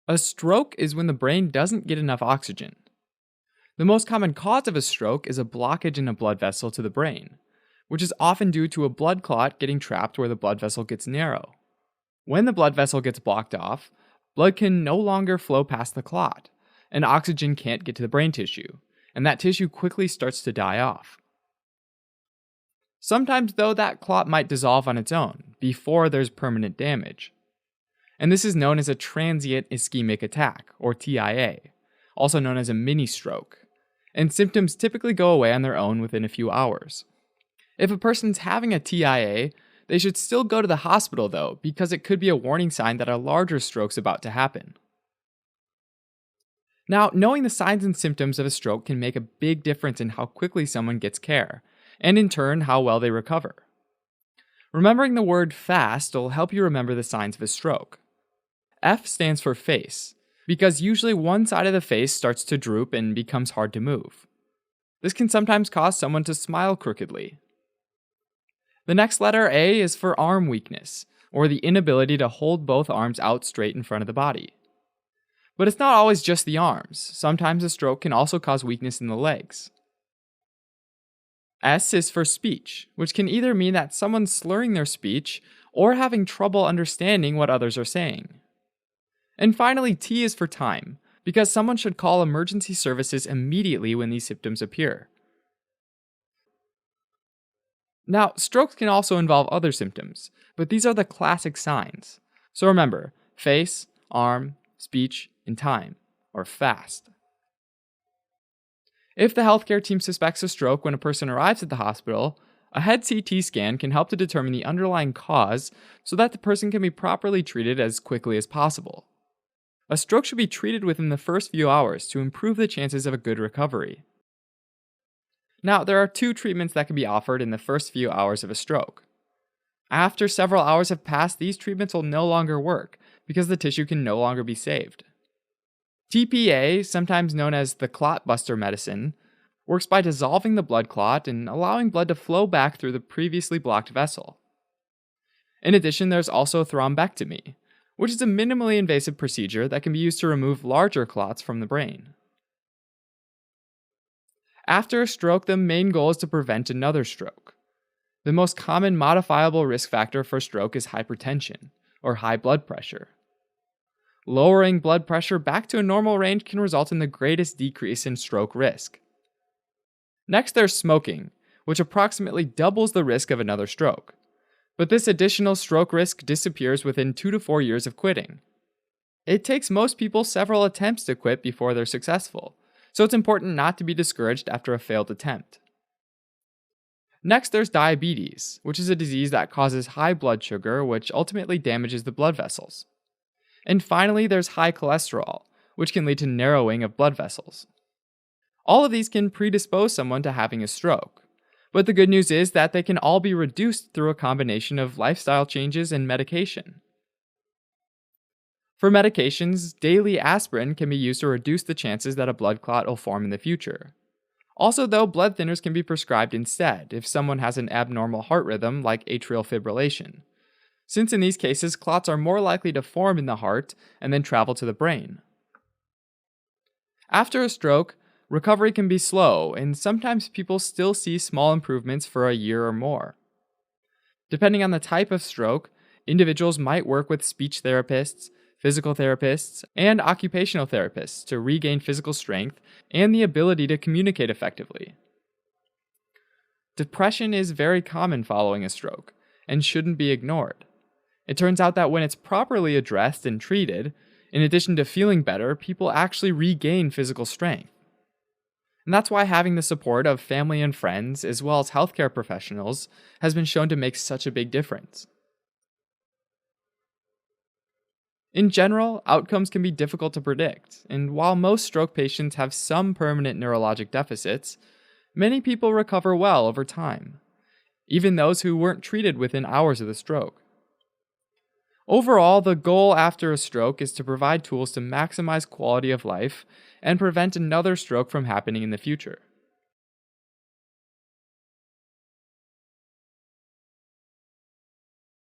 A stroke is when the brain doesn't get enough oxygen. The most common cause of a stroke is a blockage in a blood vessel to the brain, which is often due to a blood clot getting trapped where the blood vessel gets narrow. When the blood vessel gets blocked off, blood can no longer flow past the clot, and oxygen can't get to the brain tissue, and that tissue quickly starts to die off. Sometimes, though, that clot might dissolve on its own, before there's permanent damage. And this is known as a transient ischemic attack, or TIA, also known as a mini stroke, and symptoms typically go away on their own within a few hours. If a person's having a TIA, they should still go to the hospital though, because it could be a warning sign that a larger stroke's about to happen. Now, knowing the signs and symptoms of a stroke can make a big difference in how quickly someone gets care, and in turn, how well they recover. Remembering the word FAST will help you remember the signs of a stroke. F stands for face, because usually one side of the face starts to droop and becomes hard to move. This can sometimes cause someone to smile crookedly. The next letter A is for arm weakness, or the inability to hold both arms out straight in front of the body. But it's not always just the arms. Sometimes a stroke can also cause weakness in the legs. S is for speech, which can either mean that someone's slurring their speech or having trouble understanding what others are saying. And finally, T is for time, because someone should call emergency services immediately when these symptoms appear. Now, strokes can also involve other symptoms, but these are the classic signs. So remember, face, arm, speech, and time, or FAST. If the healthcare team suspects a stroke when a person arrives at the hospital, a head CT scan can help to determine the underlying cause so that the person can be properly treated as quickly as possible. A stroke should be treated within the first few hours to improve the chances of a good recovery. Now, there are two treatments that can be offered in the first few hours of a stroke. After several hours have passed, these treatments will no longer work because the tissue can no longer be saved. TPA, sometimes known as the clot buster medicine, works by dissolving the blood clot and allowing blood to flow back through the previously blocked vessel. In addition, there's also thrombectomy, which is a minimally invasive procedure that can be used to remove larger clots from the brain. After a stroke, the main goal is to prevent another stroke. The most common modifiable risk factor for stroke is hypertension, or high blood pressure. Lowering blood pressure back to a normal range can result in the greatest decrease in stroke risk. Next, there's smoking, which approximately doubles the risk of another stroke. But this additional stroke risk disappears within 2 to 4 years of quitting. It takes most people several attempts to quit before they're successful, so it's important not to be discouraged after a failed attempt. Next, there's diabetes, which is a disease that causes high blood sugar, which ultimately damages the blood vessels. And finally, there's high cholesterol, which can lead to narrowing of blood vessels. All of these can predispose someone to having a stroke, but the good news is that they can all be reduced through a combination of lifestyle changes and medication. For medications, daily aspirin can be used to reduce the chances that a blood clot will form in the future. Also, though, blood thinners can be prescribed instead if someone has an abnormal heart rhythm like atrial fibrillation, since in these cases, clots are more likely to form in the heart and then travel to the brain. After a stroke, recovery can be slow, and sometimes people still see small improvements for a year or more. Depending on the type of stroke, individuals might work with speech therapists, physical therapists, and occupational therapists to regain physical strength and the ability to communicate effectively. Depression is very common following a stroke and shouldn't be ignored. It turns out that when it's properly addressed and treated, in addition to feeling better, people actually regain physical strength. And that's why having the support of family and friends, as well as healthcare professionals, has been shown to make such a big difference. In general, outcomes can be difficult to predict, and while most stroke patients have some permanent neurologic deficits, many people recover well over time, even those who weren't treated within hours of the stroke. Overall, the goal after a stroke is to provide tools to maximize quality of life and prevent another stroke from happening in the future.